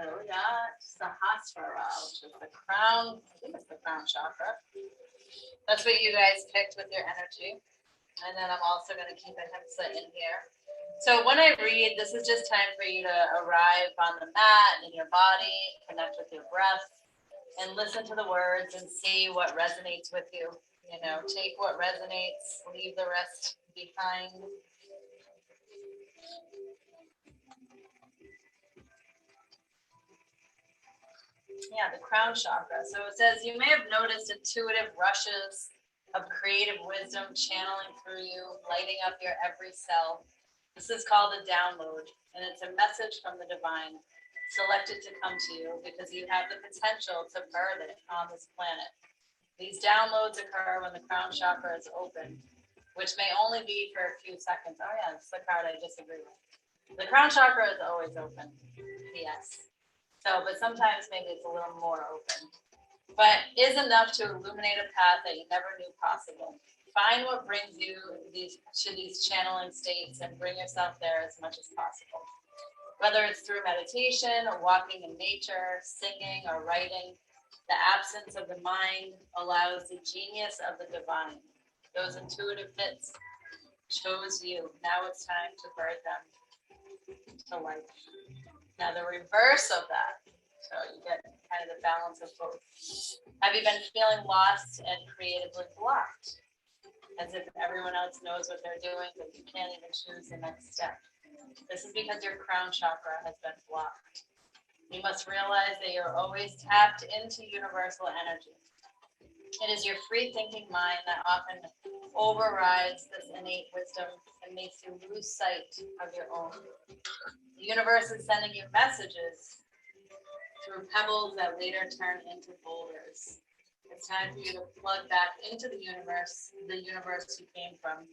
So we got Sahasrara, which is the crown. I think it's the crown chakra. That's what you guys picked with your energy. And then I'm also going to keep a Himsa in here. So when I read, this is just time for you to arrive on the mat in your body, connect with your breath, and listen to the words and see what resonates with you. You know, take what resonates, leave the rest behind. Yeah, the crown chakra. So it says, you may have noticed intuitive rushes of creative wisdom channeling through you, lighting up your every cell. This is called a download, and it's a message from the divine, selected to come to you because you have the potential to birth it on this planet. These downloads occur when the crown chakra is open, which may only be for a few seconds. Oh yeah, that's the card I disagree with. The crown chakra is always open, yes. So, but sometimes maybe it's a little more open. But is enough to illuminate a path that you never knew possible. Find what brings you to these channeling states and bring yourself there as much as possible. Whether it's through meditation or walking in nature, singing or writing, the absence of the mind allows the genius of the divine. Those intuitive bits chose you. Now it's time to birth them to life. Now the reverse of that, so you get kind of the balance of both. Have you been feeling lost and creatively blocked? As if everyone else knows what they're doing, but you can't even choose the next step. This is because your crown chakra has been blocked. You must realize that you're always tapped into universal energy. It is your free thinking mind that often overrides this innate wisdom and makes you lose sight of your own. The universe is sending you messages through pebbles that later turn into boulders. It's time for you to plug back into the universe you came from.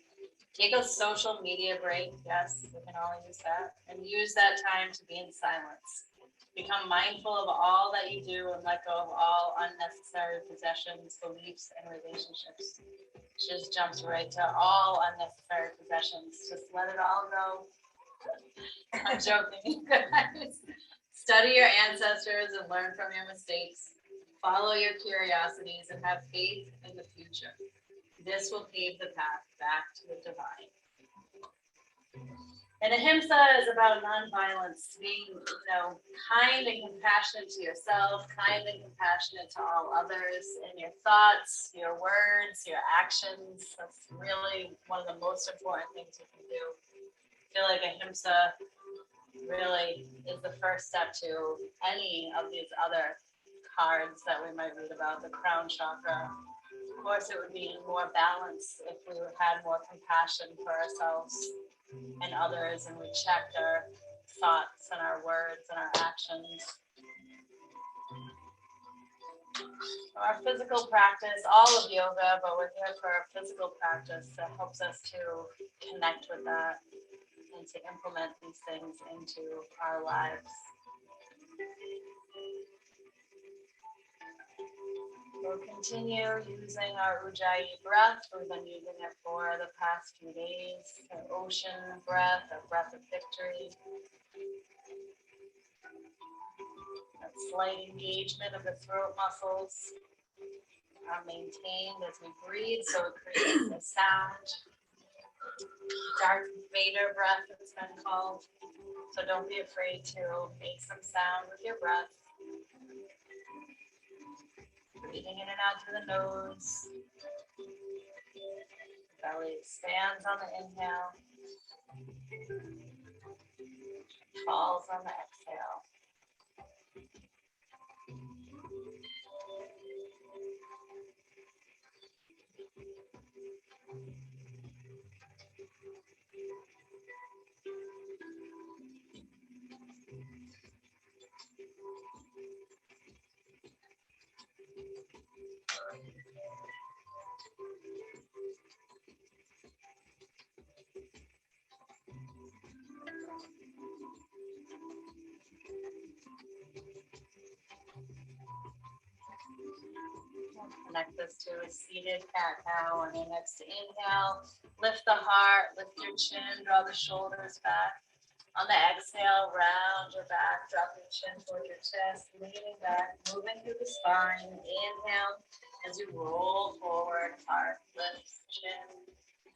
Take a social media break, yes, we can all use that, and use that time to be in silence. Become mindful of all that you do and let go of all unnecessary possessions, beliefs, and relationships. She just jumps right to all unnecessary possessions. Just let it all go. I'm joking, you guys. Study your ancestors and learn from your mistakes. Follow your curiosities and have faith in the future. This will pave the path back to the divine. And ahimsa is about nonviolence, being, kind and compassionate to yourself, kind and compassionate to all others in your thoughts, your words, your actions. That's really one of the most important things you can do. I feel like ahimsa really is the first step to any of these other cards that we might read about, the crown chakra. Of course, it would be more balanced if we had more compassion for ourselves and others, and we checked our thoughts and our words and our actions. Our physical practice, all of yoga, but we're here for our physical practice that helps us to connect with that and to implement these things into our lives. We'll continue using our Ujjayi breath. We've been using it for the past few days. Our ocean breath, our breath of victory. That slight engagement of the throat muscles are maintained as we breathe, so it creates a sound. Darth Vader breath, it's been called. So don't be afraid to make some sound with your breath. Breathing in and out through the nose. Belly expands on the inhale. Falls on the exhale. Connect this to a seated cat-cow. On your next inhale, lift the heart, lift your chin, draw the shoulders back. On the exhale, round your back. back, drop your chin toward your chest, leaning back, moving through the spine. Inhale as you roll forward, heart lifts, chin.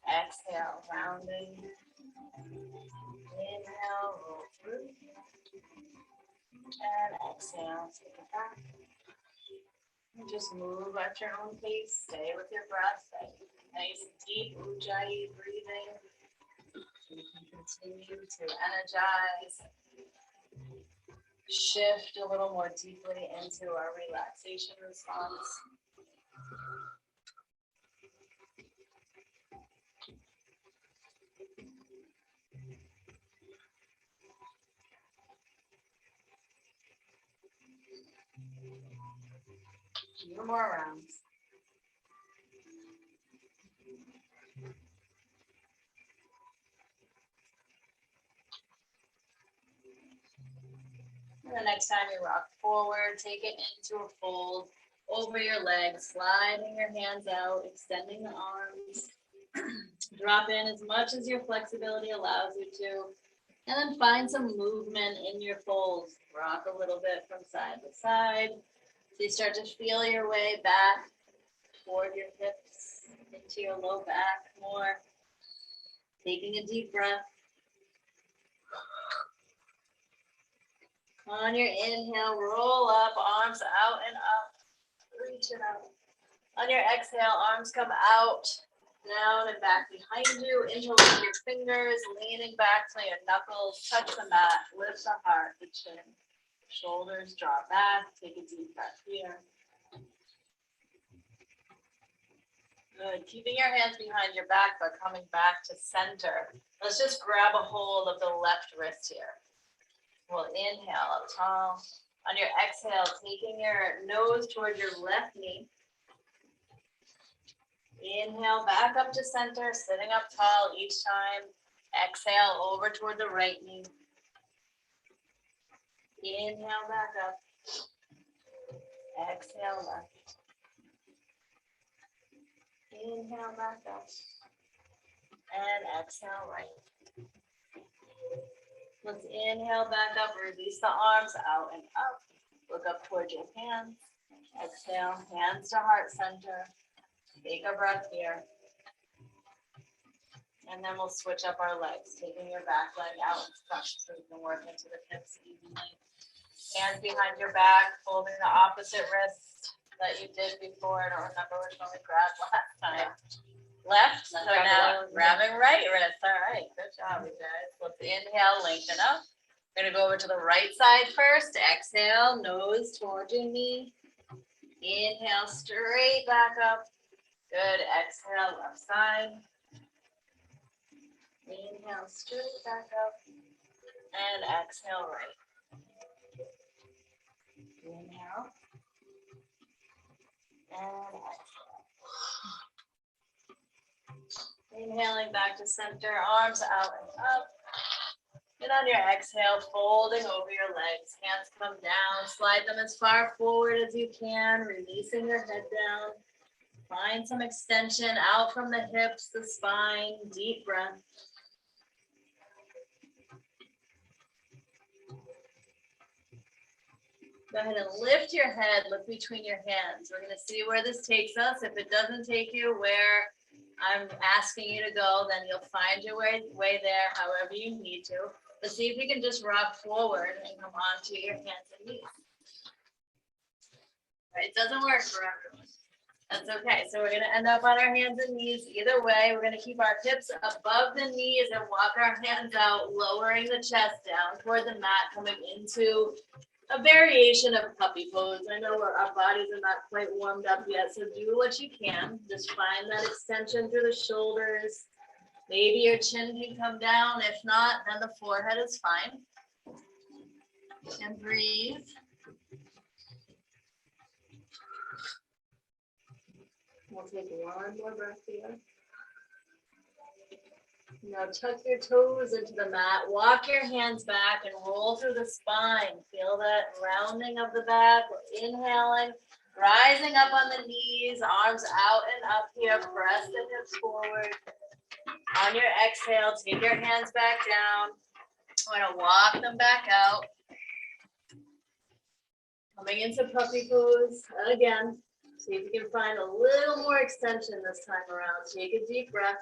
Exhale, rounding. Inhale, roll through. And exhale, take it back. And just move at your own pace. Stay with your breath. Nice deep ujjayi breathing. You can continue to energize, shift a little more deeply into our relaxation response. Few more rounds. And the next time you rock forward, take it into a fold over your legs, sliding your hands out, extending the arms. Drop in as much as your flexibility allows you to. And then find some movement in your folds. Rock a little bit from side to side. So you start to feel your way back toward your hips, into your low back more. Taking a deep breath. On your inhale, roll up, arms out and up. Reach it out. On your exhale, arms come out, down and back behind you. Interlock your fingers, leaning back till your knuckles touch the mat. Lift the heart, the chin. Shoulders draw back. Take a deep breath here. Good. Keeping your hands behind your back, but coming back to center. Let's just grab a hold of the left wrist here. We'll inhale up tall. On your exhale, taking your nose toward your left knee. Inhale back up to center, sitting up tall each time. Exhale over toward the right knee. Inhale back up. Exhale left. Inhale back up. And exhale right. Let's inhale back up, release the arms out and up. Look up towards your hands. Exhale, hands to heart center. Take a breath here. And then we'll switch up our legs, taking your back leg out and stuck so you can work into the hips evenly. Hands behind your back, holding the opposite wrist that you did before. I don't remember which one we grabbed last time. Left, so now grabbing right wrist. All right, good job, you guys. Let's inhale, lengthen up. We're gonna go over to the right side first. Exhale, nose towards your knee. Inhale, straight back up. Good, exhale, left side. Inhale, straight back up. And exhale, right. Inhale. And exhale. Inhaling back to center, arms out and up. And on your exhale, folding over your legs. Hands come down, slide them as far forward as you can, releasing your head down. Find some extension out from the hips, the spine, deep breath. Go ahead and lift your head, look between your hands. We're going to see where this takes us. If it doesn't take you where I'm asking you to go, then you'll find your way there however you need to. But see if you can just rock forward and come onto your hands and knees. Right, it doesn't work for everyone. That's okay. So we're going to end up on our hands and knees. Either way, we're going to keep our hips above the knees and walk our hands out, lowering the chest down toward the mat, coming into a variation of puppy pose. I know our bodies are not quite warmed up yet, so do what you can. Just find that extension through the shoulders. Maybe your chin can come down. If not, then the forehead is fine. And breathe. We'll take one more breath here. Now tuck your toes into the mat. Walk your hands back and roll through the spine. Feel that rounding of the back. We're inhaling, rising up on the knees, arms out and up here. Press the hips forward. On your exhale, take your hands back down. We're going to walk them back out. Coming into puppy pose again. See if you can find a little more extension this time around. Take a deep breath.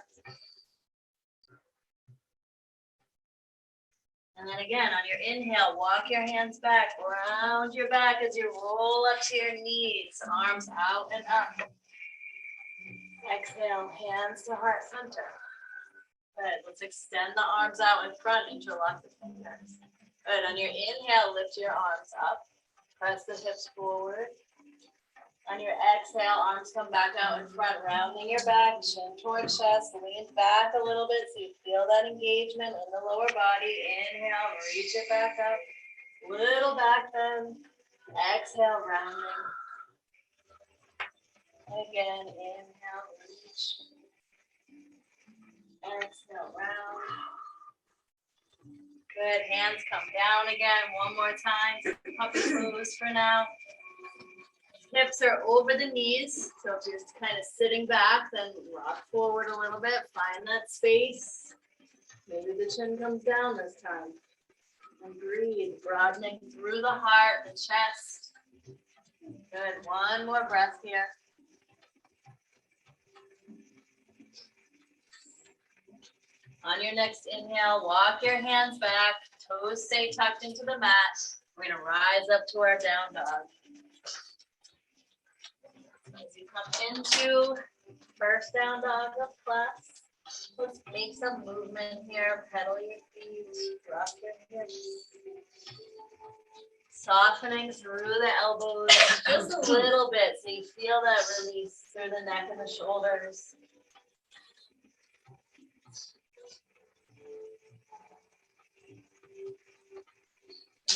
And then again, on your inhale, walk your hands back, round your back as you roll up to your knees, arms out and up. Exhale, hands to heart center. Good, let's extend the arms out in front, interlock the fingers. Good, on your inhale, lift your arms up, press the hips forward. On your exhale, arms come back out in front, rounding your back, chin toward chest, lean back a little bit so you feel that engagement in the lower body. Inhale, reach it back up, little back bend. Exhale, rounding. Again, inhale, reach. Exhale, round. Good, hands come down again. One more time, puppy pose for now. Hips are over the knees, so if you're just kind of sitting back, then rock forward a little bit, find that space. Maybe the chin comes down this time. And breathe, broadening through the heart, the chest. Good, one more breath here. On your next inhale, walk your hands back, toes stay tucked into the mat. We're gonna rise up to our down dog. As you come into first down dog of class, let's make some movement here. Pedal your feet, drop your hips. Softening through the elbows just a little bit so you feel that release through the neck and the shoulders.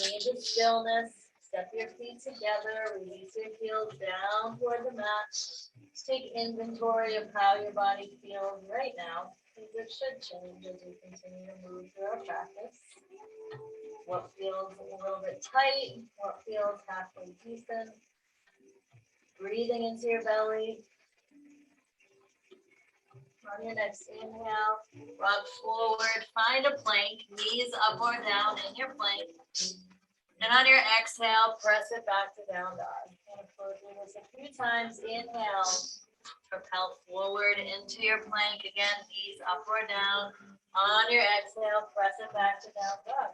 Need the stillness. Step your feet together, release your heels down toward the mat. Just take inventory of how your body feels right now, because it should change as we continue to move through our practice. What feels a little bit tight, what feels halfway decent. Breathing into your belly. On your next inhale, rock forward, find a plank, knees up or down in your plank. And on your exhale, press it back to down dog. I'm going to flow through this a few times. Inhale, propel forward into your plank. Again, knees up or down. On your exhale, press it back to down dog.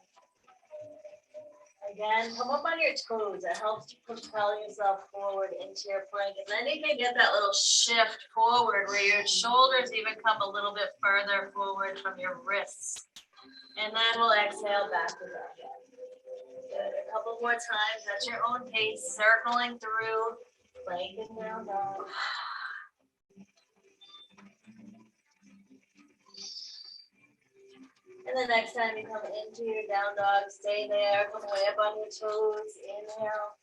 Again, come up on your toes. It helps to propel yourself forward into your plank. And then you can get that little shift forward where your shoulders even come a little bit further forward from your wrists. And then we'll exhale back to down dog. Good. A couple more times at your own pace, circling through, plank and down dog. And the next time you come into your down dog, stay there, come way up on your toes, inhale.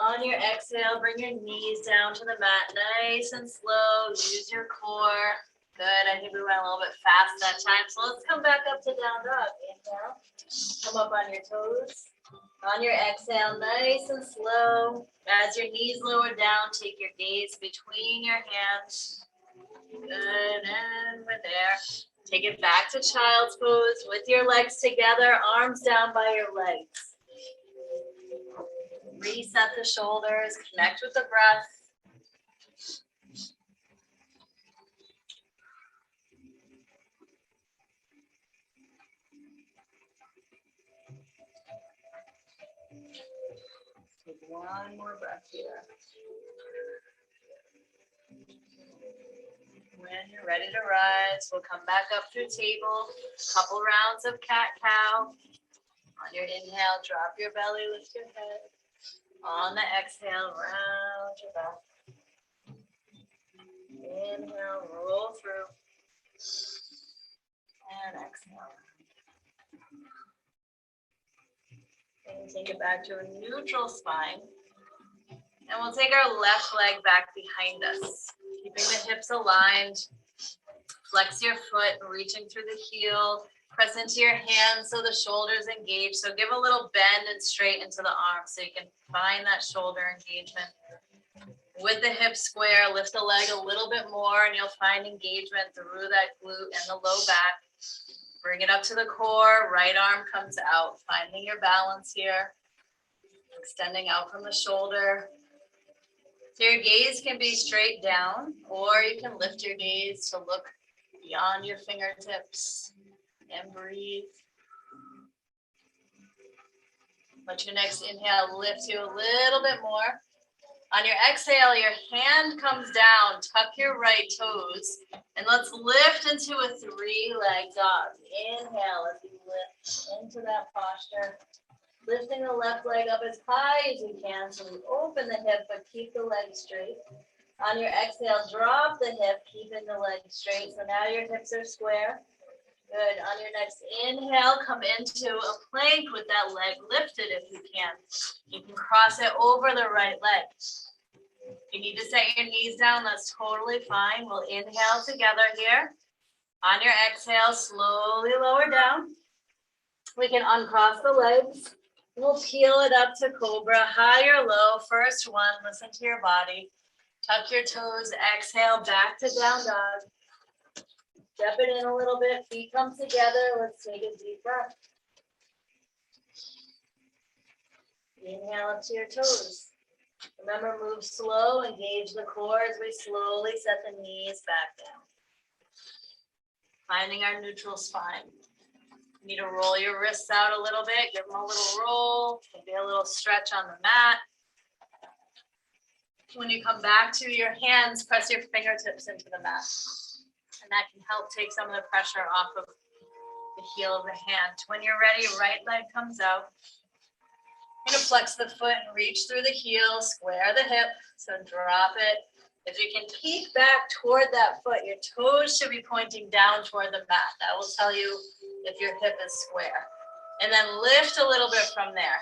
On your exhale, bring your knees down to the mat, nice and slow, use your core. Good, I think we went a little bit fast that time, so let's come back up to down dog. Inhale, come up on your toes. On your exhale, nice and slow. As your knees lower down, take your gaze between your hands. Good, and we're there. Take it back to child's pose with your legs together, arms down by your legs. Reset the shoulders, connect with the breath. Take one more breath here. When you're ready to rise, we'll come back up through table. Couple rounds of cat-cow. On your inhale, drop your belly, lift your head. On the exhale, round your back. Inhale, roll through. And exhale. And take it back to a neutral spine. And we'll take our left leg back behind us, keeping the hips aligned. Flex your foot, reaching through the heel. Press into your hands so the shoulders engage. So give a little bend and straighten into the arms so you can find that shoulder engagement. With the hips square, lift the leg a little bit more and you'll find engagement through that glute and the low back. Bring it up to the core, right arm comes out, finding your balance here. Extending out from the shoulder. So your gaze can be straight down, or you can lift your gaze to look beyond your fingertips and breathe. Let your next inhale lift you a little bit more. On your exhale, your hand comes down, tuck your right toes, and let's lift into a three-leg dog. Inhale as you lift into that posture. Lifting the left leg up as high as you can, so we open the hip, but keep the leg straight. On your exhale, drop the hip, keeping the leg straight. So now your hips are square. Good. On your next inhale, come into a plank with that leg lifted if you can. You can cross it over the right leg. If you need to set your knees down, that's totally fine. We'll inhale together here. On your exhale, slowly lower down. We can uncross the legs. We'll peel it up to cobra, high or low. First one, listen to your body. Tuck your toes, exhale, back to down dog. Step it in a little bit, feet come together. Let's take a deep breath. Inhale up to your toes. Remember, move slow, engage the core as we slowly set the knees back down. Finding our neutral spine. You need to roll your wrists out a little bit, give them a little roll, maybe a little stretch on the mat. When you come back to your hands, press your fingertips into the mat. And that can help take some of the pressure off of the heel of the hand. When you're ready, right leg comes out. You're gonna flex the foot and reach through the heel, square the hip, so drop it. If you can peek back toward that foot, your toes should be pointing down toward the mat. That will tell you if your hip is square. And then lift a little bit from there,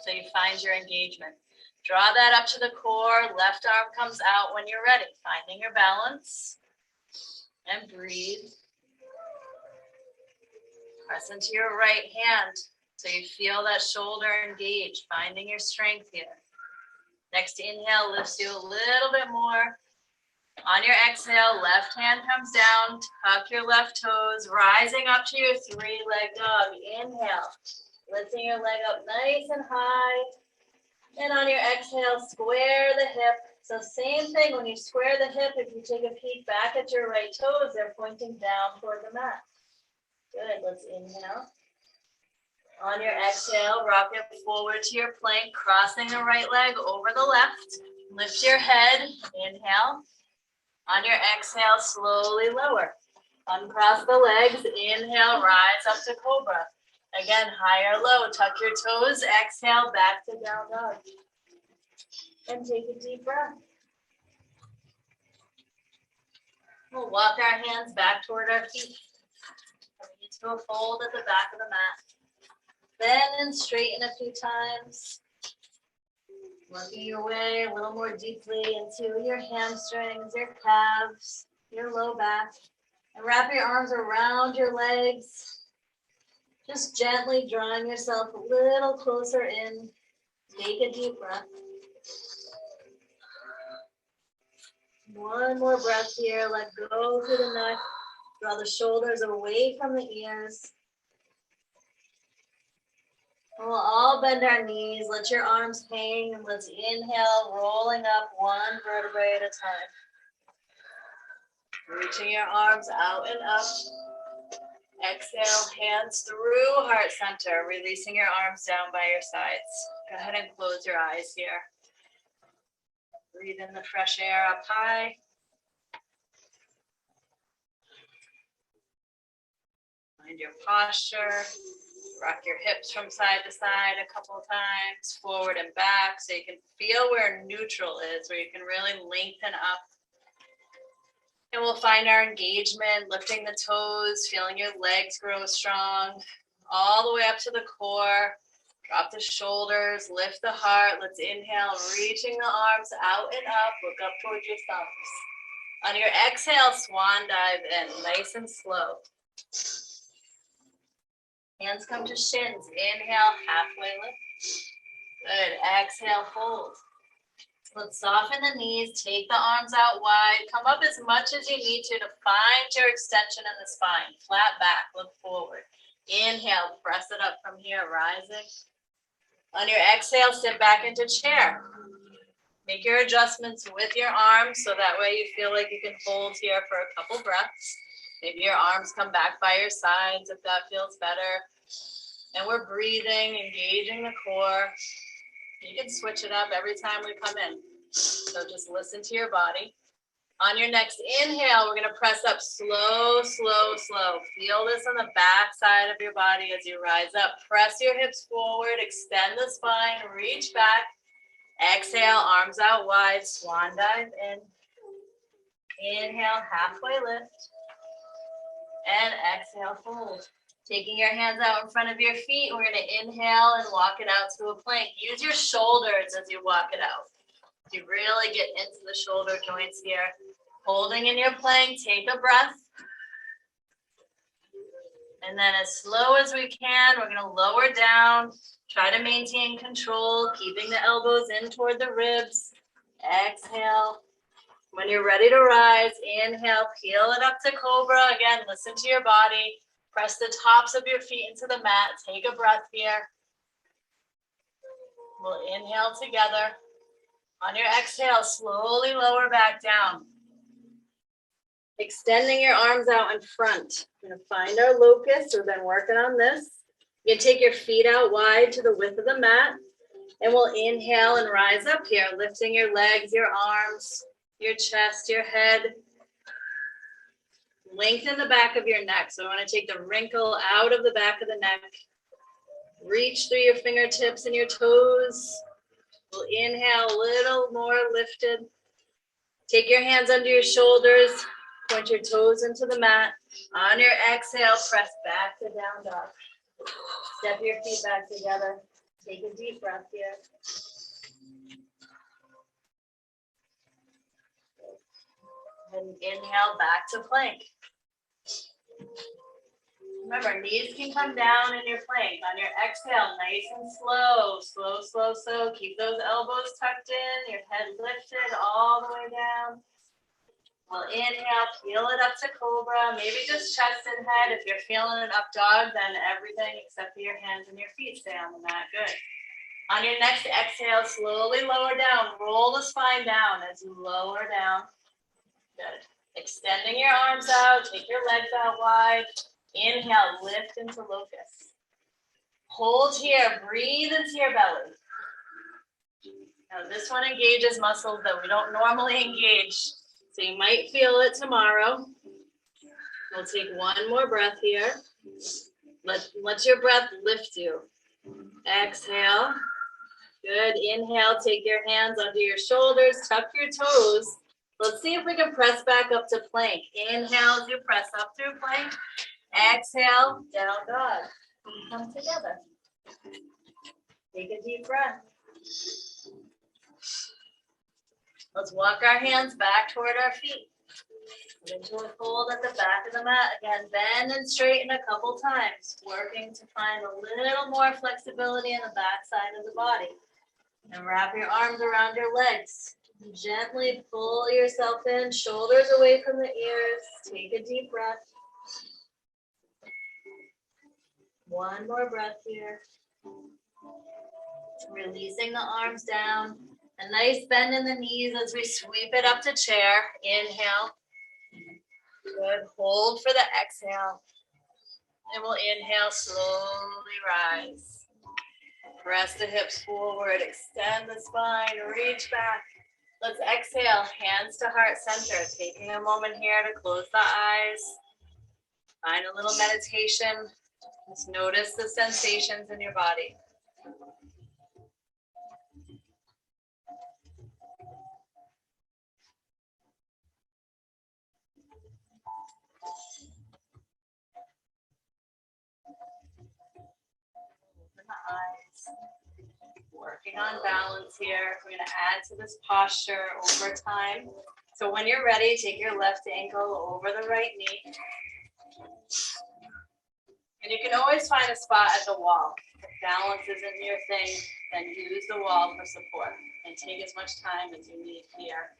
so you find your engagement. Draw that up to the core, left arm comes out when you're ready. Finding your balance. And breathe. Press into your right hand so you feel that shoulder engage, finding your strength here. Next inhale lifts you a little bit more. On your exhale, left hand comes down, tuck your left toes, rising up to your three-leg dog. Inhale, lifting your leg up nice and high. And on your exhale, square the hip. So same thing, when you square the hip, if you take a peek back at your right toes, they're pointing down toward the mat. Good, let's inhale. On your exhale, rock it forward to your plank, crossing the right leg over the left. Lift your head, inhale. On your exhale, slowly lower. Uncross the legs, inhale, rise up to cobra. Again, high or low, tuck your toes, exhale, back to down dog. And take a deep breath. We'll walk our hands back toward our feet. Coming into a fold at the back of the mat. Bend and straighten a few times. Working your way a little more deeply into your hamstrings, your calves, your low back. And wrap your arms around your legs. Just gently drawing yourself a little closer in. Take a deep breath. One more breath here. Let go through the neck. Draw the shoulders away from the ears. And we'll all bend our knees. Let your arms hang. And let's inhale, rolling up one vertebrae at a time. Reaching your arms out and up. Exhale, hands through heart center. Releasing your arms down by your sides. Go ahead and close your eyes here. Breathe in the fresh air up high. Find your posture. Rock your hips from side to side a couple of times, forward and back, so you can feel where neutral is, where you can really lengthen up. And we'll find our engagement, lifting the toes, feeling your legs grow strong, all the way up to the core. Drop the shoulders, lift the heart. Let's inhale, reaching the arms out and up. Look up towards your thumbs. On your exhale, swan dive in, nice and slow. Hands come to shins. Inhale, halfway lift. Good. Exhale, fold. Let's soften the knees. Take the arms out wide. Come up as much as you need to find your extension in the spine. Flat back, look forward. Inhale, press it up from here, rising. On your exhale, sit back into chair. Make your adjustments with your arms so that way you feel like you can hold here for a couple breaths. Maybe your arms come back by your sides if that feels better. And we're breathing, engaging the core. You can switch it up every time we come in. So just listen to your body. On your next inhale, we're gonna press up slow, slow, slow. Feel this on the back side of your body as you rise up. Press your hips forward, extend the spine, reach back. Exhale, arms out wide, swan dive in. Inhale, halfway lift. And exhale, fold. Taking your hands out in front of your feet, we're gonna inhale and walk it out to a plank. Use your shoulders as you walk it out. You really get into the shoulder joints here. Holding in your plank, take a breath. And then as slow as we can, we're gonna lower down. Try to maintain control, keeping the elbows in toward the ribs. Exhale. When you're ready to rise, inhale, peel it up to cobra. Again, listen to your body. Press the tops of your feet into the mat. Take a breath here. We'll inhale together. On your exhale, slowly lower back down. Extending your arms out in front. We're gonna find our locust. We've been working on this. You can take your feet out wide to the width of the mat. And we'll inhale and rise up here, lifting your legs, your arms, your chest, your head. Lengthen the back of your neck. So I want to take the wrinkle out of the back of the neck. Reach through your fingertips and your toes. We'll inhale a little more lifted. Take your hands under your shoulders. Point your toes into the mat. On your exhale, press back to down dog. Step your feet back together. Take a deep breath here. And inhale back to plank. Remember, knees can come down in your plank. On your exhale, nice and slow, slow, slow, slow. Keep those elbows tucked in, your head lifted all the way down. We'll inhale, peel it up to cobra, maybe just chest and head. If you're feeling an up dog, then everything except for your hands and your feet stay on the mat. Good. On your next exhale, slowly lower down. Roll the spine down as you lower down. Good. Extending your arms out, take your legs out wide. Inhale, lift into locust. Hold here, breathe into your belly. Now this one engages muscles that we don't normally engage. So you might feel it tomorrow. We'll take one more breath here. Let your breath lift you. Exhale. Good. Inhale, take your hands under your shoulders, tuck your toes. Let's see if we can press back up to plank. Inhale as you press up through plank. Exhale, down dog. Come together. Take a deep breath. Let's walk our hands back toward our feet. Into a fold at the back of the mat. Again, bend and straighten a couple times, working to find a little more flexibility in the back side of the body. And wrap your arms around your legs. Gently pull yourself in, shoulders away from the ears. Take a deep breath. One more breath here. Releasing the arms down. A nice bend in the knees as we sweep it up to chair. Inhale. Good. Hold for the exhale. And we'll inhale, slowly rise. Press the hips forward, extend the spine, reach back. Let's exhale, hands to heart center. Taking a moment here to close the eyes. Find a little meditation. Just notice the sensations in your body. Open the eyes. Working on balance here. We're going to add to this posture over time. So when you're ready, take your left ankle over the right knee. And you can always find a spot at the wall. If balance isn't your thing, then use the wall for support. And take as much time as you need here.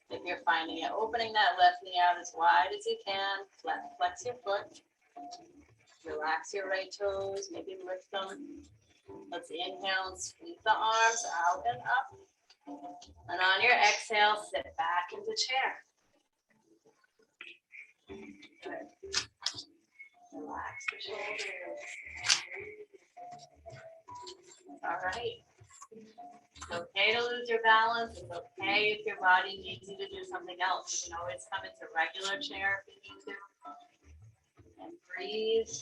If you're finding it, opening that left knee out as wide as you can. Flex your foot. Relax your right toes, maybe lift them. Let's inhale and sweep the arms out and up. And on your exhale, sit back into chair. Good. Relax the shoulders. All right. It's okay to lose your balance. It's okay if your body needs you to do something else. You can always come into regular chair if you need to. And breathe.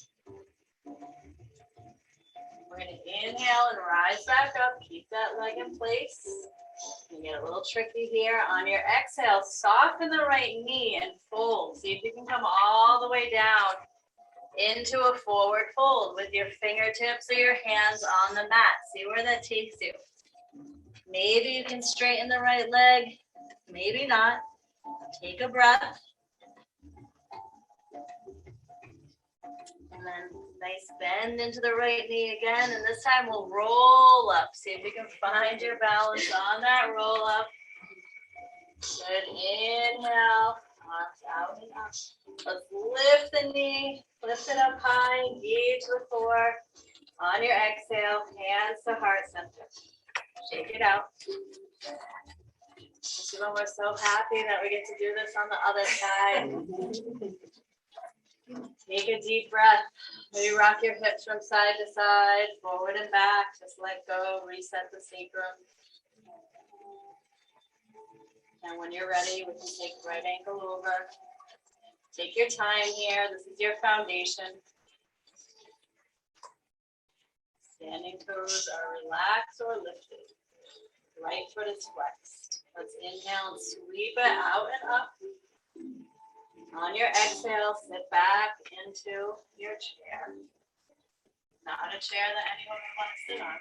We're going to inhale and rise back up. Keep that leg in place. You get a little tricky here. On your exhale, soften the right knee and fold. See if you can come all the way down into a forward fold with your fingertips or your hands on the mat. See where that takes you. Maybe you can straighten the right leg. Maybe not. Take a breath. And then nice bend into the right knee again. And this time we'll roll up. See if you can find your balance on that roll up. Good. Inhale. Arms out and up. Let's lift the knee. Lift it up high. Engage the core. On your exhale, hands to heart center. Shake it out. We're so happy that we get to do this on the other side. Take a deep breath. Maybe rock your hips from side to side, forward and back. Just let go, reset the sacrum. And when you're ready, we can take right ankle over. Take your time here. This is your foundation. Standing toes are relaxed or lifted. Right foot is flexed. Let's inhale and sweep it out and up. On your exhale, sit back into your chair. Not a chair that anyone would want to sit on.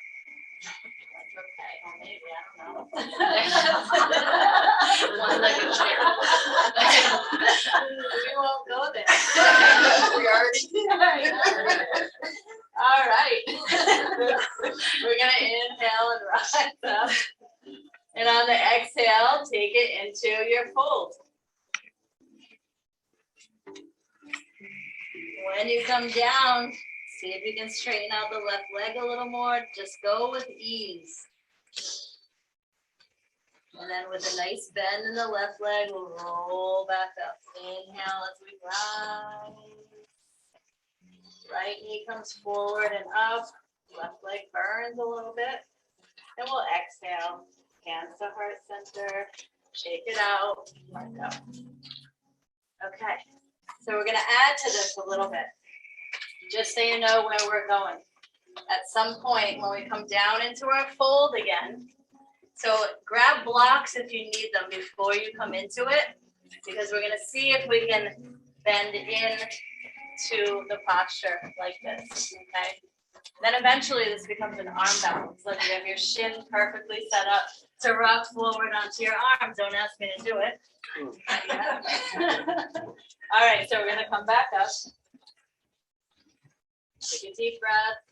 That's okay. Well, maybe, I don't know. One-legged chair. We won't go there. We already did. All right. We're going to inhale and rise up. And on the exhale, take it into your fold. When you come down, see if you can straighten out the left leg a little more. Just go with ease. And then with a nice bend in the left leg, we'll roll back up. Inhale as we rise. Right knee comes forward and up. Left leg burns a little bit. And we'll exhale. Hands to heart center. Shake it out. Let go. Okay. So we're going to add to this a little bit. Just so you know where we're going. At some point when we come down into our fold again. So grab blocks if you need them before you come into it. Because we're going to see if we can bend in to the posture like this. Okay. Then eventually this becomes an arm balance. Like you have your shin perfectly set up to rock forward onto your arm. Don't ask me to do it. All right, so we're going to come back up. Take a deep breath.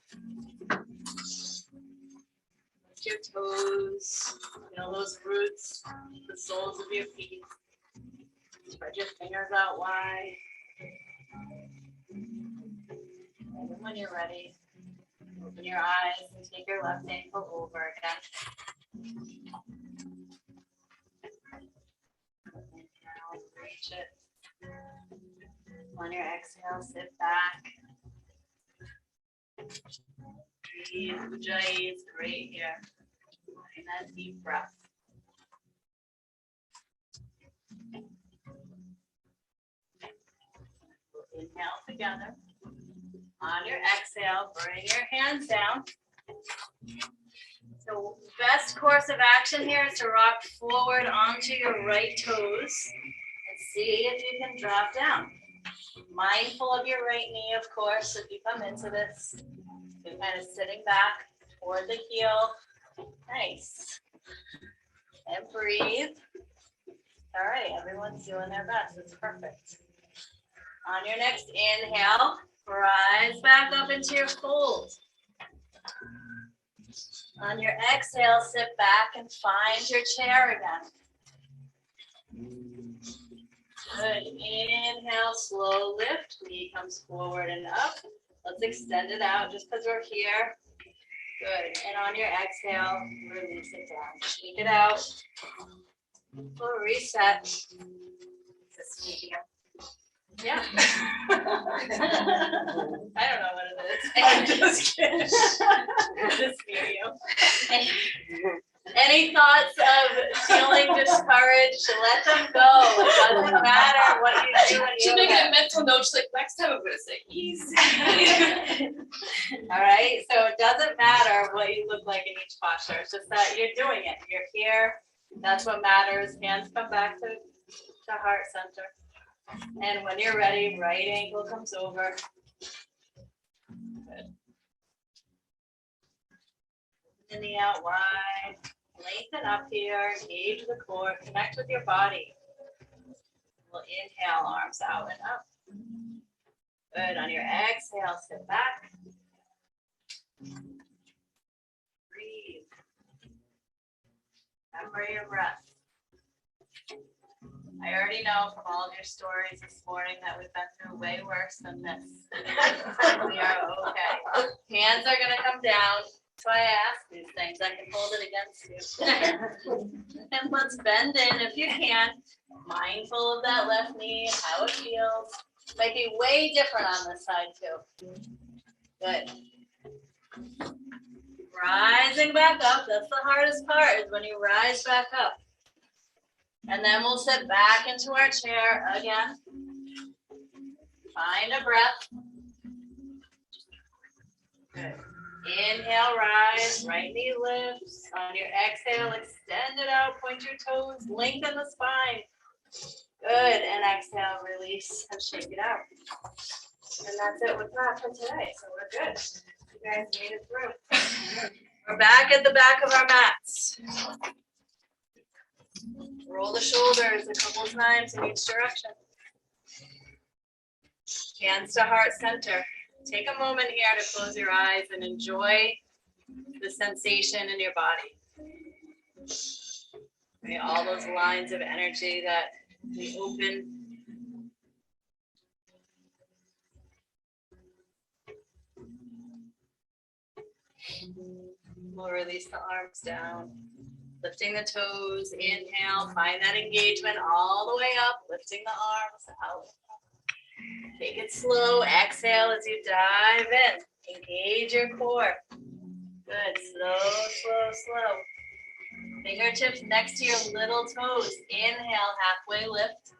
Lift your toes. Feel those roots, the soles of your feet. Spread your fingers out wide. And when you're ready, open your eyes and take your left ankle over again. Inhale, reach it. On your exhale, sit back. Breathe. Ujjayi is great here. And that deep breath. We'll inhale together. On your exhale, bring your hands down. So best course of action here is to rock forward onto your right toes and see if you can drop down. Mindful of your right knee, of course, if you come into this. You're kind of sitting back toward the heel. Nice. And breathe. All right, everyone's doing their best. It's perfect. On your next inhale, rise back up into your fold. On your exhale, sit back and find your chair again. Good. Inhale, slow lift. Knee comes forward and up. Let's extend it out just because we're here. Good. And on your exhale, release it down. Shake it out. We'll reset. Just shaking up. Yeah. I don't know what it is. I'm just kidding. This video. Any thoughts of feeling discouraged? Let them go. It doesn't matter what you do. She's making a mental note. She's like, next time I'm going to say easy. All right. So it doesn't matter what you look like in each posture. It's just that you're doing it. You're here. That's what matters. Hands come back to heart center. And when you're ready, right ankle comes over. Good. In the out wide. Lengthen up here. Engage the core. Connect with your body. We'll inhale, arms out and up. Good. On your exhale, sit back. Breathe. Remember your breath. I already know from all of your stories this morning that we've been through way worse than this. We are okay. Hands are going to come down. That's why I ask these things. I can hold it against you. And let's bend in if you can. Mindful of that left knee and how it feels. Might be way different on this side too. Good. Rising back up. That's the hardest part, is when you rise back up. And then we'll sit back into our chair again. Find a breath. Good. Inhale, rise, right knee lifts. On your exhale, extend it out, point your toes, lengthen the spine. Good, and exhale, release, and shake it out. And that's it with that for today, so we're good. You guys made it through. We're back at the back of our mats. Roll the shoulders a couple of times in each direction. Hands to heart center. Take a moment here to close your eyes and enjoy the sensation in your body. Okay, all those lines of energy that we open. We'll release the arms down. Lifting the toes, inhale, find that engagement all the way up, lifting the arms out. Take it slow, exhale as you dive in. Engage your core. Good, slow, slow, slow. Fingertips next to your little toes. Inhale, halfway lift.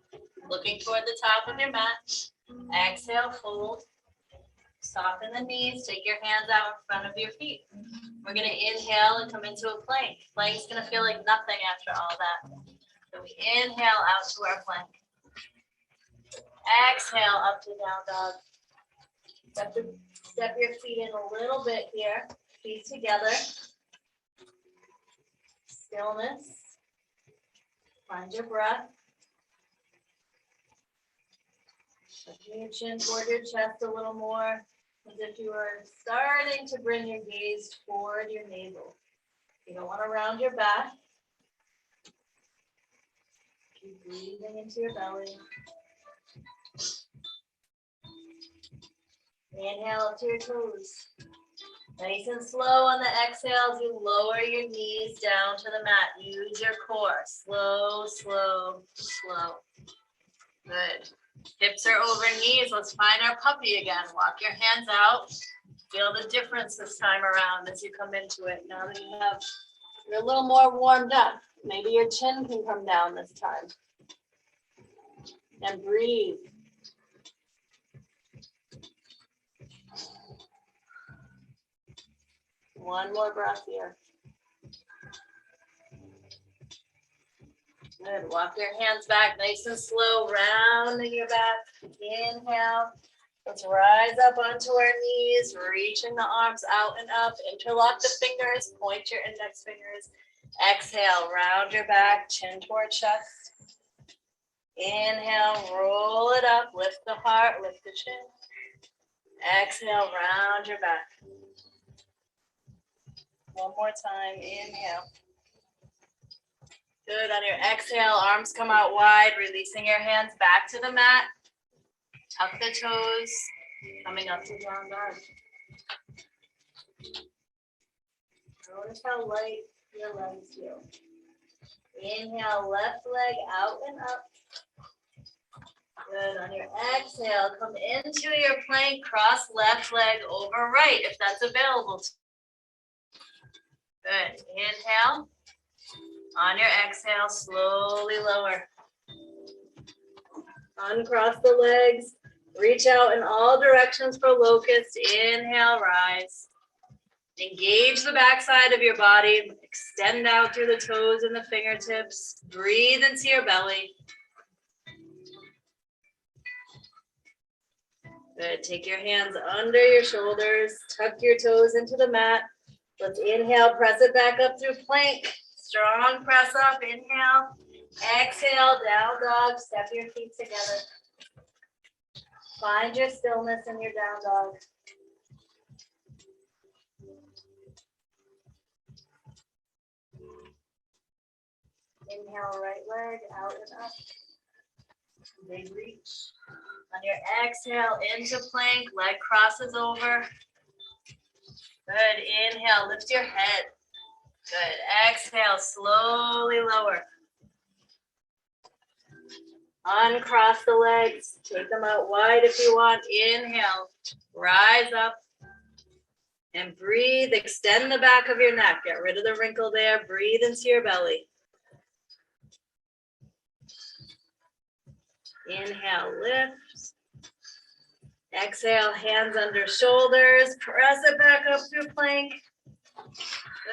Looking toward the top of your mat. Exhale, fold. Soften the knees, take your hands out in front of your feet. We're gonna inhale and come into a plank. Plank's gonna feel like nothing after all that. So we inhale out to our plank. Exhale up to down dog. Step your feet in a little bit here. Feet together. Stillness. Find your breath. Lifting your chin toward your chest a little more, as if you are starting to bring your gaze toward your navel. You don't want to round your back. Keep breathing into your belly. Inhale up to your toes. Nice and slow on the exhales, you lower your knees down to the mat. Use your core. Slow, slow, slow. Good. Hips are over knees. Let's find our puppy again. Walk your hands out. Feel the difference this time around as you come into it. Now that you're a little more warmed up. Maybe your chin can come down this time. And breathe. One more breath here. Good. Walk your hands back nice and slow, rounding your back. Inhale. Let's rise up onto our knees, reaching the arms out and up. Interlock the fingers, point your index fingers. Exhale, round your back, chin toward chest. Inhale, roll it up, lift the heart, lift the chin. Exhale, round your back. One more time, inhale. Good, on your exhale, arms come out wide, releasing your hands back to the mat. Tuck the toes, coming up to down dog. Notice how light your legs feel. Inhale, left leg out and up. Good. On your exhale, come into your plank, cross left leg over right, if that's available. Good. Inhale. On your exhale, slowly lower. Uncross the legs. Reach out in all directions for locust. Inhale, rise. Engage the backside of your body. Extend out through the toes and the fingertips. Breathe into your belly. Good. Take your hands under your shoulders. Tuck your toes into the mat. Let's inhale, press it back up through plank. Strong press up, inhale. Exhale, down dog. Step your feet together. Find your stillness in your down dog. Inhale, right leg out and up. Big reach. On your exhale, into plank, leg crosses over. Good. Inhale, lift your head. Good. Exhale, slowly lower. Uncross the legs. Take them out wide if you want. Inhale. Rise up. And breathe. Extend the back of your neck. Get rid of the wrinkle there. Breathe into your belly. Inhale, lift. Exhale, hands under shoulders. Press it back up through plank.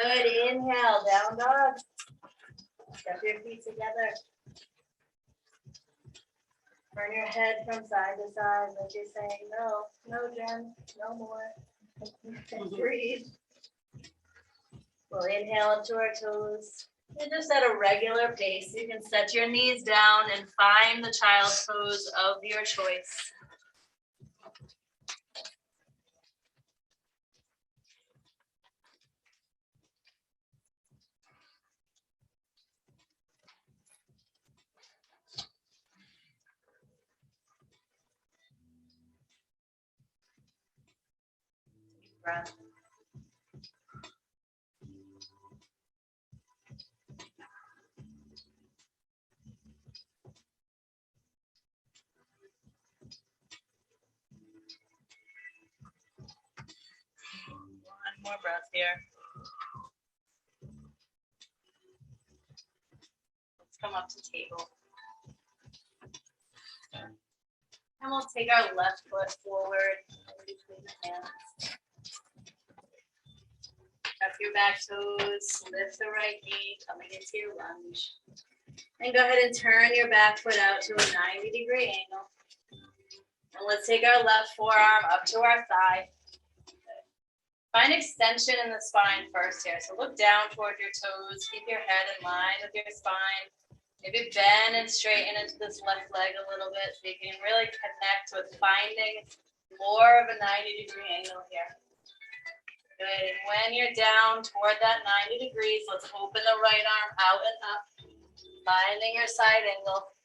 Good. Inhale, down dog. Step your feet together. Turn your head from side to side like you're saying, no, no, Jen, no more. Breathe. We'll inhale up to our toes. And just at a regular pace, you can set your knees down and find the child's pose of your choice. Deep breath. One more breath here. Let's come up to table. And we'll take our left foot forward between the hands. Tuck your back toes, lift the right knee, coming into your lunge. And go ahead and turn your back foot out to a 90-degree angle. And let's take our left forearm up to our thigh. Find extension in the spine first here. So look down toward your toes. Keep your head in line with your spine. Maybe bend and straighten into this left leg a little bit so you can really connect with finding more of a 90-degree angle here. Good. When you're down toward that 90 degrees, let's open the right arm out and up, finding your side angle.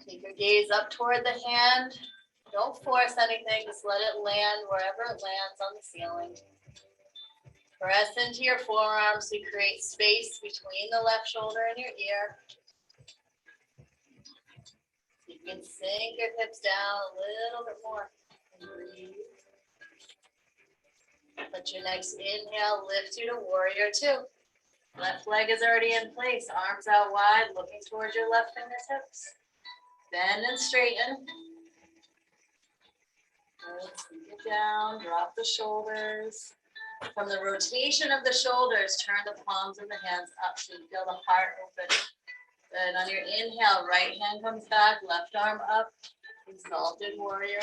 Take your gaze up toward the hand. Don't force anything, just let it land wherever it lands on the ceiling. Press into your forearms to create space between the left shoulder and your ear. You can sink your hips down a little bit more. Breathe. Let your next inhale lift you to warrior two. Left leg is already in place. Arms out wide, looking towards your left fingertips. Bend and straighten. Good. Sink it down, drop the shoulders. From the rotation of the shoulders, turn the palms of the hands up so you feel the heart open. Good. On your inhale, right hand comes back, left arm up. Exalted warrior.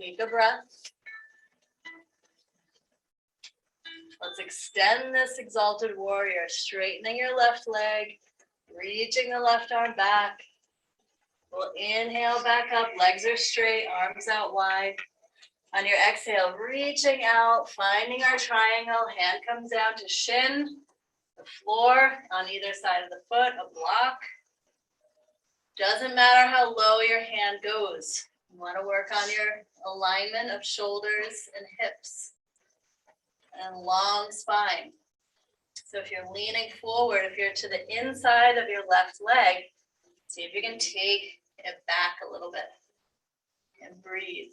Take a breath. Let's extend this exalted warrior, straightening your left leg, reaching the left arm back. We'll inhale back up, legs are straight, arms out wide. On your exhale, reaching out, finding our triangle, hand comes down to shin, the floor on either side of the foot, a block. Doesn't matter how low your hand goes. You want to work on your alignment of shoulders and hips and long spine. So if you're leaning forward, if you're to the inside of your left leg, see if you can take it back a little bit and breathe.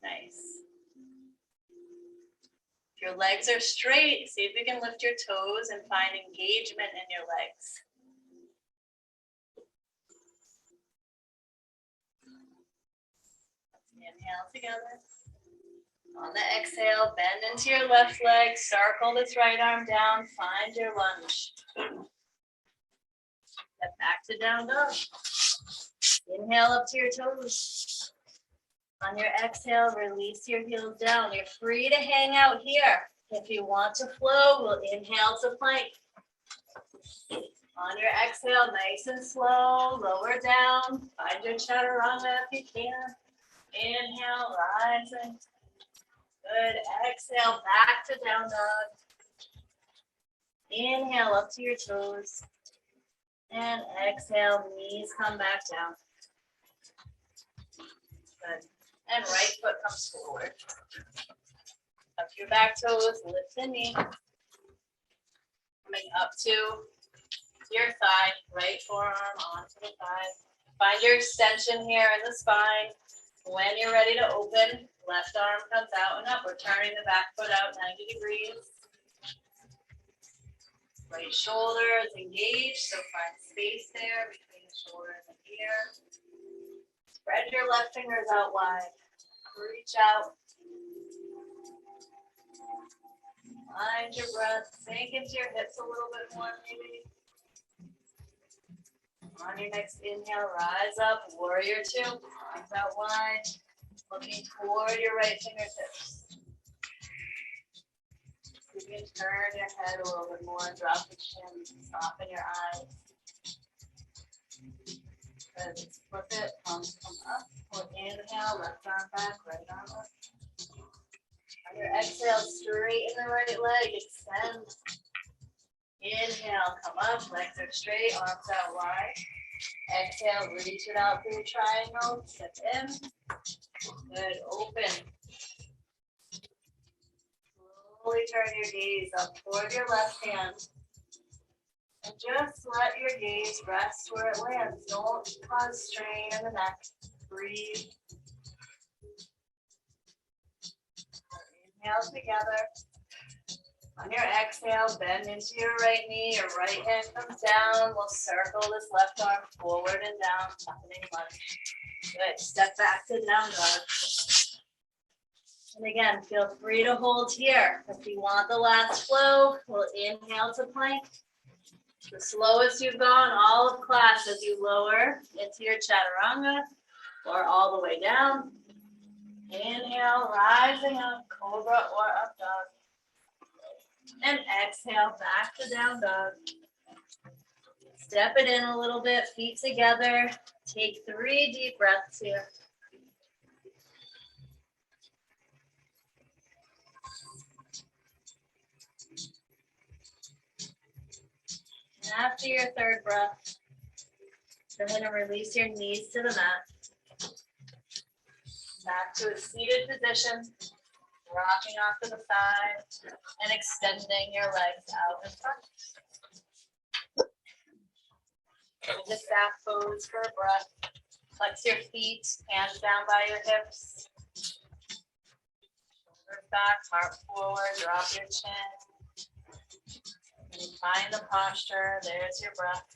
Nice. If your legs are straight, see if you can lift your toes and find engagement in your legs. Inhale together. On the exhale, bend into your left leg, circle this right arm down, find your lunge. Step back to down dog. Inhale up to your toes. On your exhale, release your heels down. You're free to hang out here. If you want to flow, we'll inhale to plank. On your exhale, nice and slow, lower down. Find your chaturanga if you can. Inhale, rising. Good. Exhale, back to down dog. Inhale up to your toes. And exhale, knees come back down. Good. And right foot comes forward. Up your back toes, lift the knee. Coming up to your thigh, right forearm onto the thigh. Find your extension here in the spine. When you're ready to open, left arm comes out and up. We're turning the back foot out 90 degrees. Right shoulder is engaged, so find space there between the shoulder and the ear. Spread your left fingers out wide. Reach out. Find your breath. Sink into your hips a little bit more, maybe. On your next inhale, rise up. Warrior two. Arms out wide. Looking toward your right fingertips. You can turn your head a little bit more. Drop the chin. Soften your eyes. Good. Flip it. Palms come up. Or inhale. Left arm back. Right arm up. On your exhale, straighten the right leg. Extend. Inhale, come up, legs are straight, arms out wide. Exhale, reach it out through triangle, step in. Good, open. Slowly turn your gaze up toward your left hand. And just let your gaze rest where it lands. Don't cause strain in the neck. Breathe. Inhale together. On your exhale, bend into your right knee, your right hand comes down. We'll circle this left arm forward and down, toughening lunge. Good, step back to down dog. And again, feel free to hold here. If you want the last flow, we'll inhale to plank. The slowest you've gone all of class as you lower into your chaturanga or all the way down. Inhale, rising up, cobra or up dog. And exhale, back to down dog. Step it in a little bit, feet together. Take 3 deep breaths here. And after your third breath, go ahead and release your knees to the mat. Back to a seated position. Rocking off to the side and extending your legs out in front. The staff pose for a breath. Flex your feet, hands down by your hips. Shoulders back, heart forward, drop your chin. And you find the posture, there's your breath.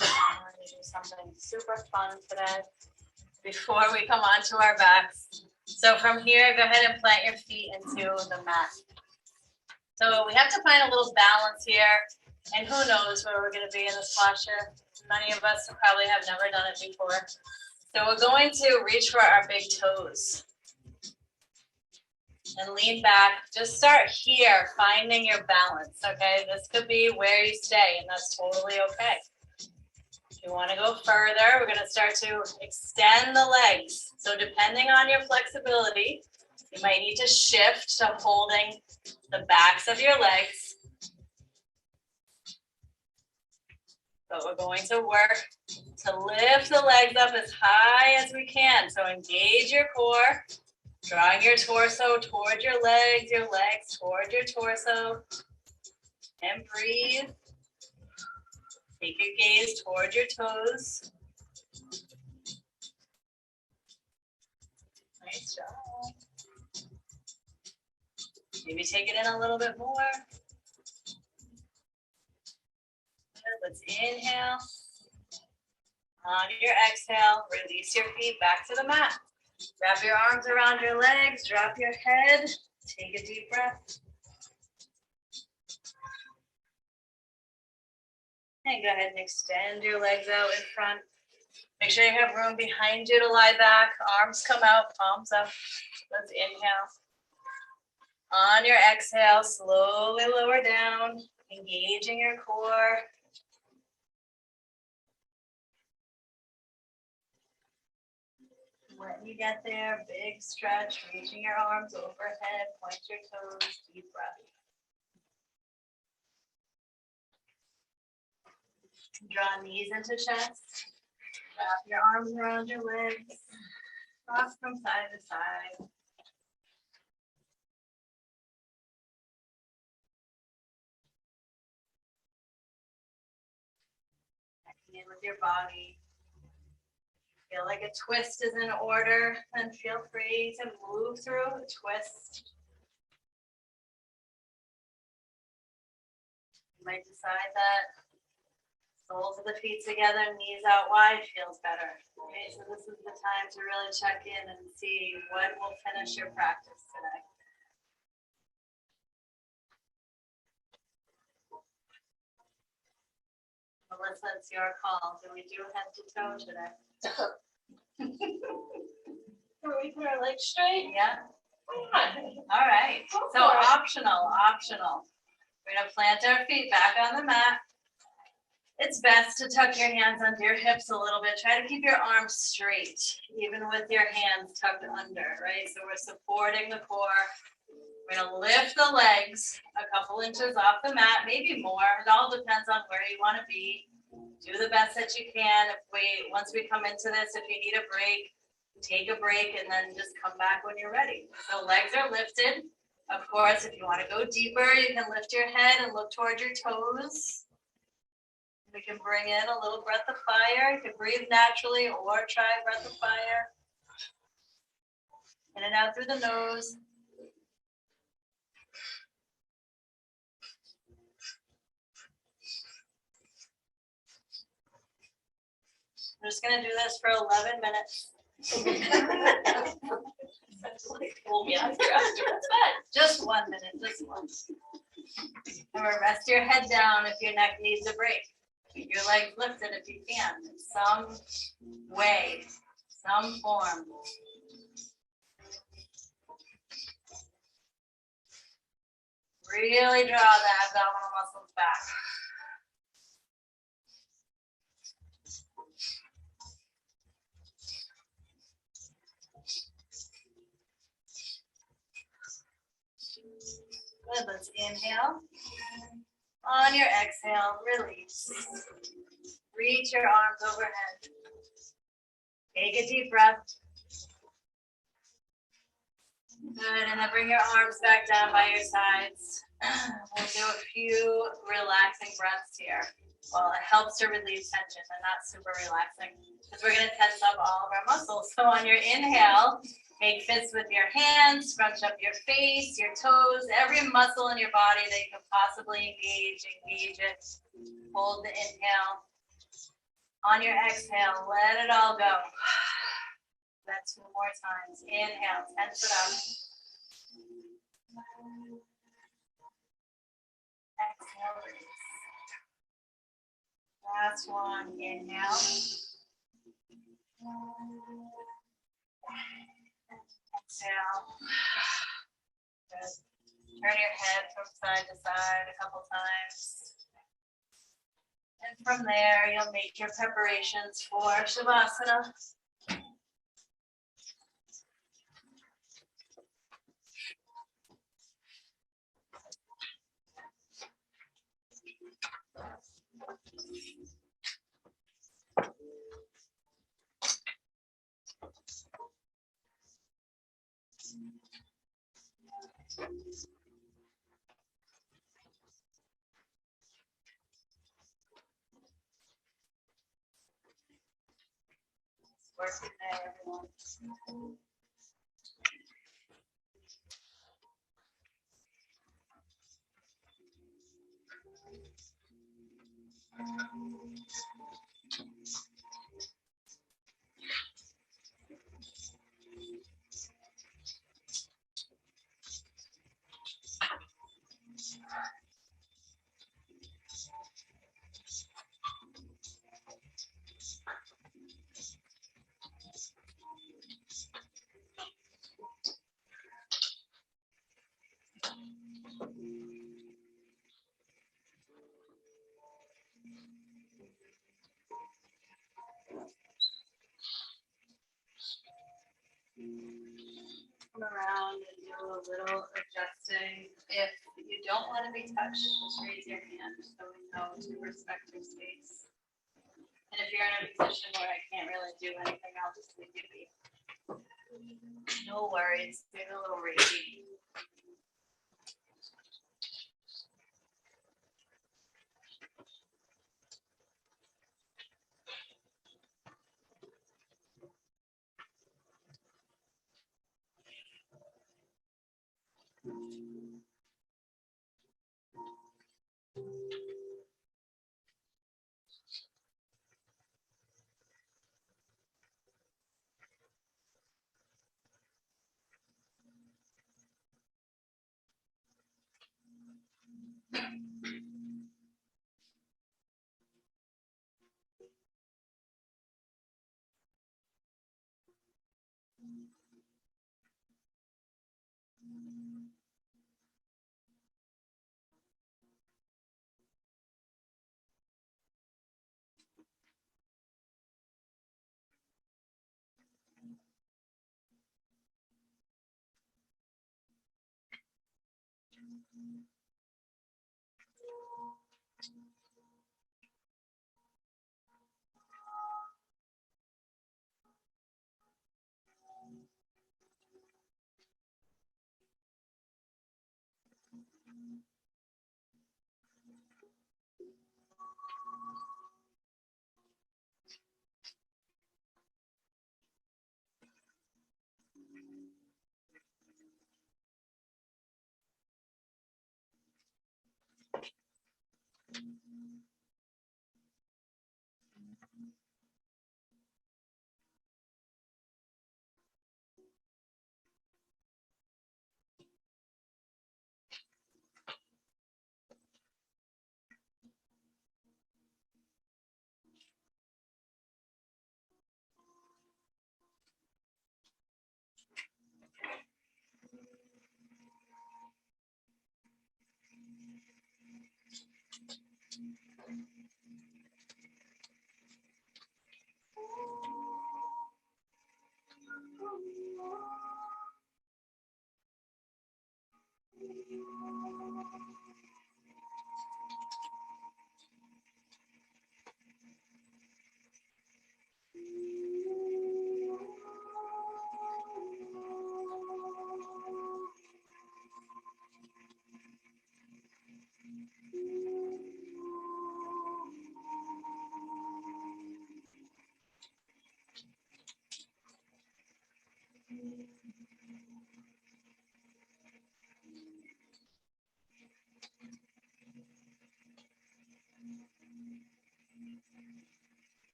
I'm going to do something super fun today. Before we come onto our backs. So from here, go ahead and plant your feet into the mat. So we have to find a little balance here. And who knows where we're going to be in this posture. Many of us probably have never done it before. So we're going to reach for our big toes. And lean back. Just start here, finding your balance, okay? This could be where you stay, and that's totally okay. If you want to go further, we're going to start to extend the legs. So depending on your flexibility, you might need to shift to holding the backs of your legs. But we're going to work to lift the legs up as high as we can. So engage your core. Drawing your torso toward your legs toward your torso. And breathe. Take your gaze toward your toes. Nice job. Maybe take it in a little bit more. Good. Let's inhale. On your exhale, release your feet back to the mat. Wrap your arms around your legs, drop your head, take a deep breath. And go ahead and extend your legs out in front. Make sure you have room behind you to lie back. Arms come out, palms up. Let's inhale. On your exhale, slowly lower down, engaging your core. When you get there, big stretch, reaching your arms overhead, point your toes, deep breath. Draw knees into chest. Wrap your arms around your legs. Cross from side to side. Connecting in with your body. Feel like a twist is in order, then feel free to move through a twist. You might decide that soles of the feet together, knees out wide feels better. Okay, so this is the time to really check in and see what will finish your practice today. Melissa, it's your call. Do we do head to toe today? Can we put our legs straight? Yeah. Come All right. Go So for it. optional. We're gonna plant our feet back on the mat. It's best to tuck your hands under your hips a little bit. Try to keep your arms straight, even with your hands tucked under, right? So we're supporting the core. We're gonna lift the legs a couple inches off the mat, maybe more. It all depends on where you wanna be. Do the best that you can. Once we come into this, if you need a break, take a break and then just come back when you're ready. So legs are lifted. Of course, if you wanna go deeper, you can lift your head and look toward your toes. We can bring in a little breath of fire. You can breathe naturally or try breath of fire. In and out through the nose. I'm just gonna do this for 11 minutes. Pull me after that. Just 1 minute, just one. Or rest your head down if your neck needs a break. Keep your legs lifted if you can, in some way, some form. Really draw the abdominal muscles back. Good, let's inhale. On your exhale, release. Reach your arms overhead. Take a deep breath. Good, and then bring your arms back down by your sides. We'll do a few relaxing breaths here. Well, it helps to relieve tension and not super relaxing because we're going to tense up all of our muscles. So on your inhale, make fists with your hands, scrunch up your face, your toes, every muscle in your body that you can possibly engage it. Hold the inhale. On your exhale, let it all go. That 2 more times. Inhale, tense it up. Exhale, release. Last one, inhale. Exhale. Good. Turn your head from side to side a couple times. And from there, you'll make your preparations for Shavasana. Working day, everyone. Come around and do a little adjusting. If you don't want to be touched, just raise your hand so we know to respect your space. And if you're in a position where I can't really do anything, I'll just leave you be. No worries, maybe a little Reiki.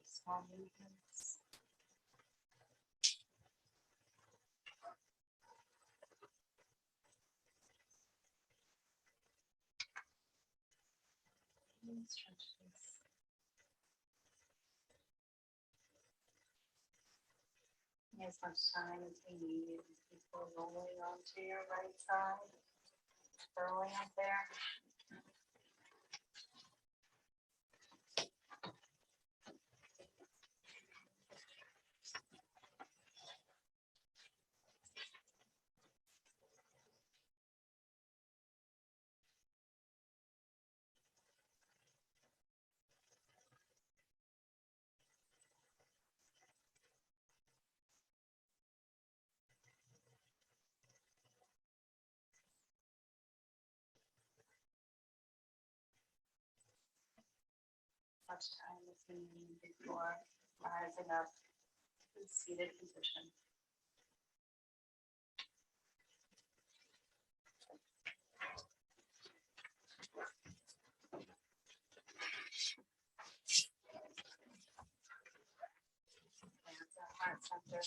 Small movements. Stretches. As much time as we need before rolling onto your right side, curling up there. much time as you need before rising up to seated position. Hands at heart center.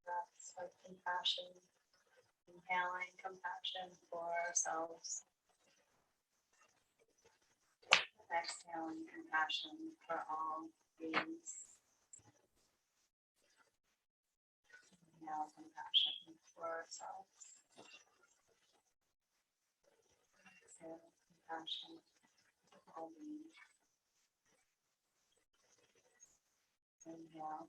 Breaths of compassion, inhaling compassion for ourselves, exhaling compassion for all beings. Inhale compassion for ourselves, exhale compassion for all beings. Inhale.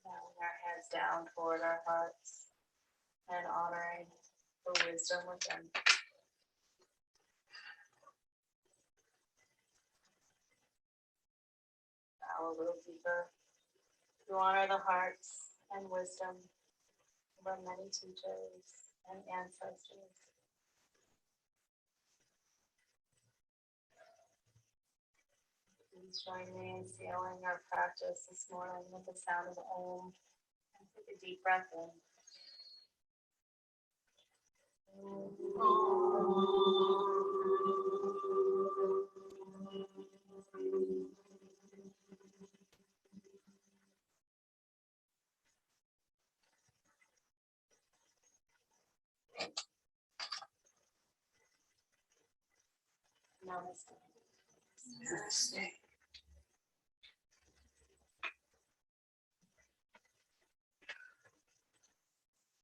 Bowing our heads down toward our hearts and honoring the wisdom within. Bow a little deeper to honor the hearts and wisdom of our many teachers and ancestors. Please join me in sealing our practice this morning with the sound of Om. And take a deep breath in. Namaste. Namaste.